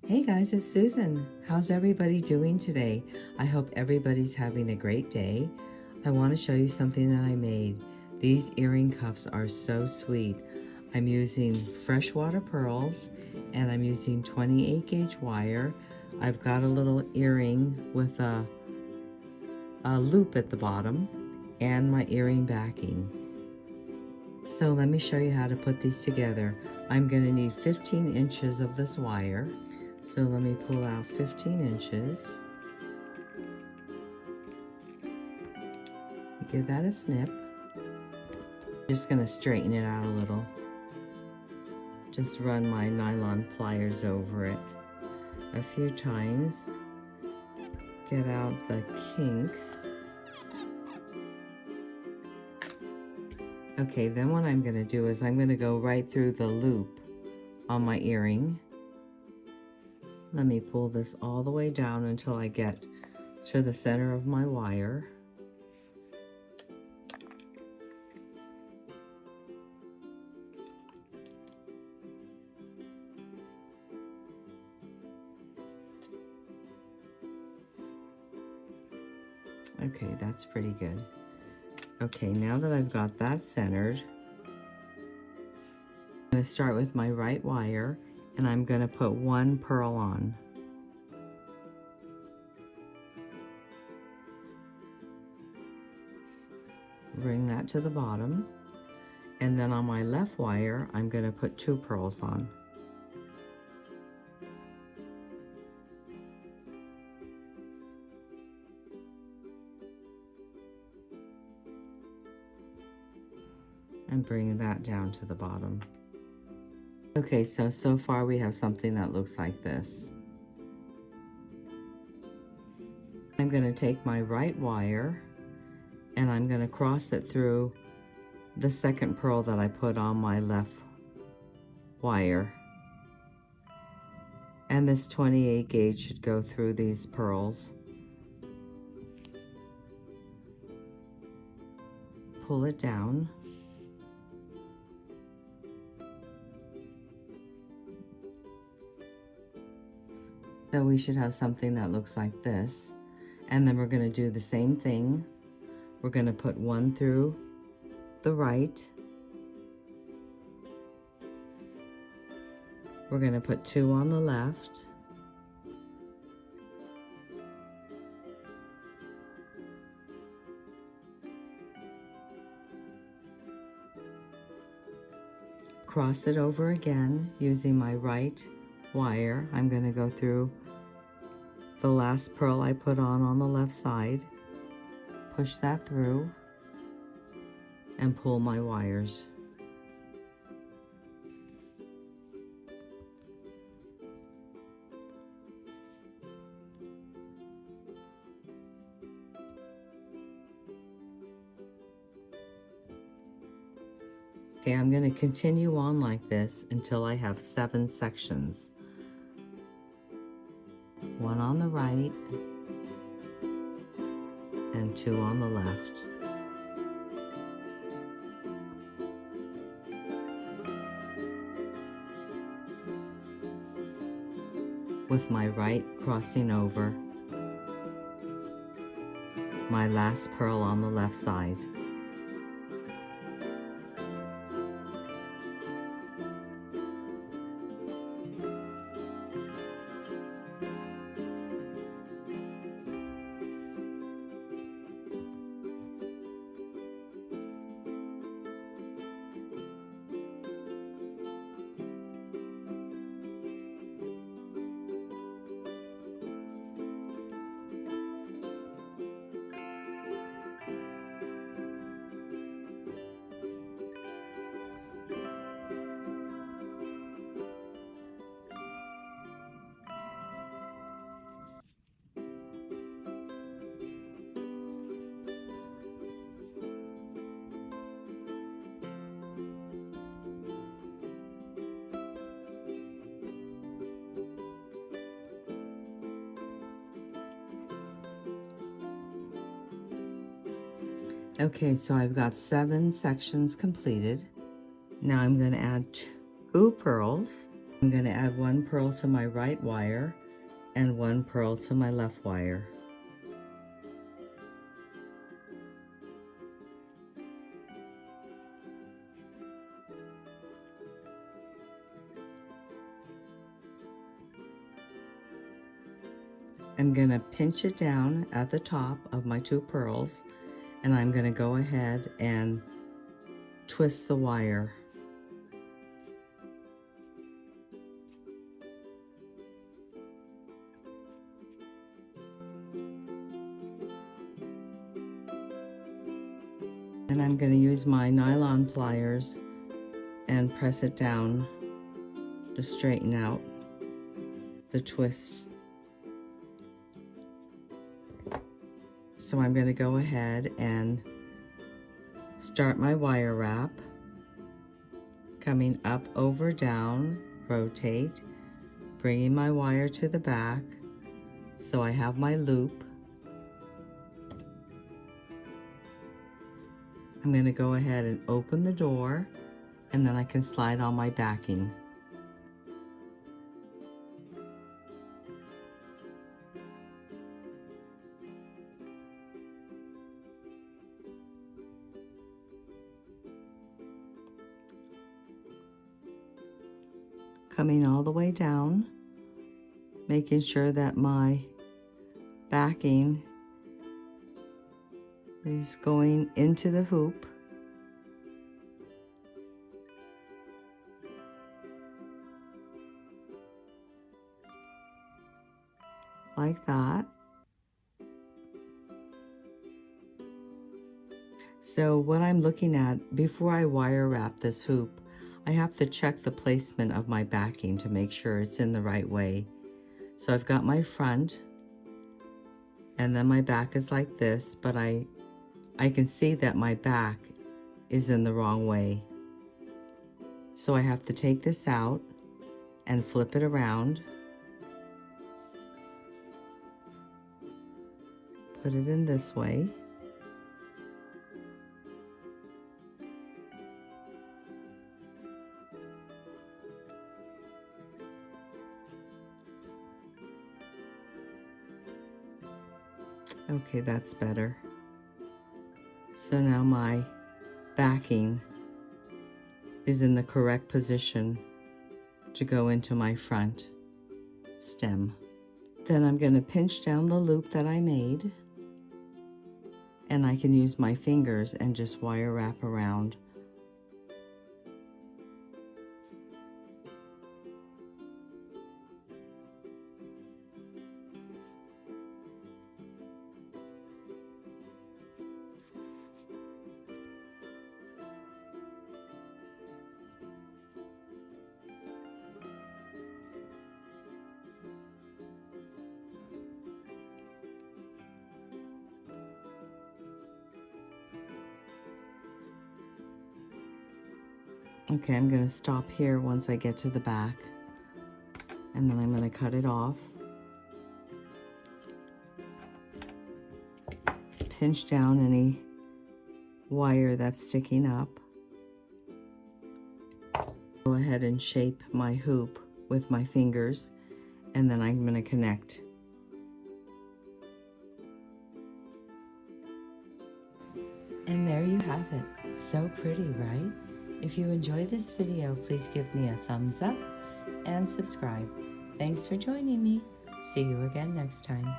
Hey guys, it's Susan. How's everybody doing today? I hope everybody's having a great day. I want to show you something that I made. These earring cuffs are so sweet. I'm using freshwater pearls and I'm using 28 gauge wire. I've got a little earring with a loop at the bottom and my earring backing. So let me show you how to put these together. I'm going to need 15 inches of this wire. So let me pull out 15 inches. Give that a snip. Just going to straighten it out a little. Just run my nylon pliers over it a few times. Get out the kinks. Okay, then what I'm going to do is I'm going to go right through the loop on my earring. Let me pull this all the way down until I get to the center of my wire. Okay, that's pretty good. Okay, now that I've got that centered, I'm going to start with my right wire and I'm going to put one pearl on. Bring that to the bottom, and then on my left wire I'm going to put two pearls on. And bring that down to the bottom. Okay, so far we have something that looks like this. I'm going to take my right wire and I'm going to cross it through the second pearl that I put on my left wire. And this 28 gauge should go through these pearls. Pull it down. So we should have something that looks like this. And then we're going to do the same thing. We're going to put one through the right. We're going to put two on the left. Cross it over again using my right wire. I'm going to go through the last pearl I put on the left side, push that through, and pull my wires. Okay, I'm going to continue on like this until I have 7 sections. One on the right and 2 on the left. With my right crossing over my last pearl on the left side. Okay, so I've got 7 sections completed. Now I'm going to add 2 pearls I'm going to add one pearl to my right wire and one pearl to my left wire. I'm going to pinch it down at the top of my two pearls, and I'm going to go ahead and twist the wire. And I'm going to use my nylon pliers and press it down to straighten out the twist. So I'm going to go ahead and start my wire wrap, coming up, over, down, rotate, bringing my wire to the back so I have my loop. I'm going to go ahead and open the door, and then I can slide on my backing. Coming all the way down, making sure that my backing is going into the hoop. Like that. So what I'm looking at, before I wire wrap this hoop, I have to check the placement of my backing to make sure it's in the right way. So I've got my front, and then my back is like this, but I can see that my back is in the wrong way. So I have to take this out and flip it around. Put it in this way. Okay, that's better. So now my backing is in the correct position to go into my front stem. Then I'm going to pinch down the loop that I made, and I can use my fingers and just wire wrap around. Okay, I'm going to stop here once I get to the back, and then I'm going to cut it off. Pinch down any wire that's sticking up. Go ahead and shape my hoop with my fingers, and then I'm going to connect. And there you have it. So pretty, right? If you enjoyed this video, please give me a thumbs up and subscribe. Thanks for joining me. See you again next time.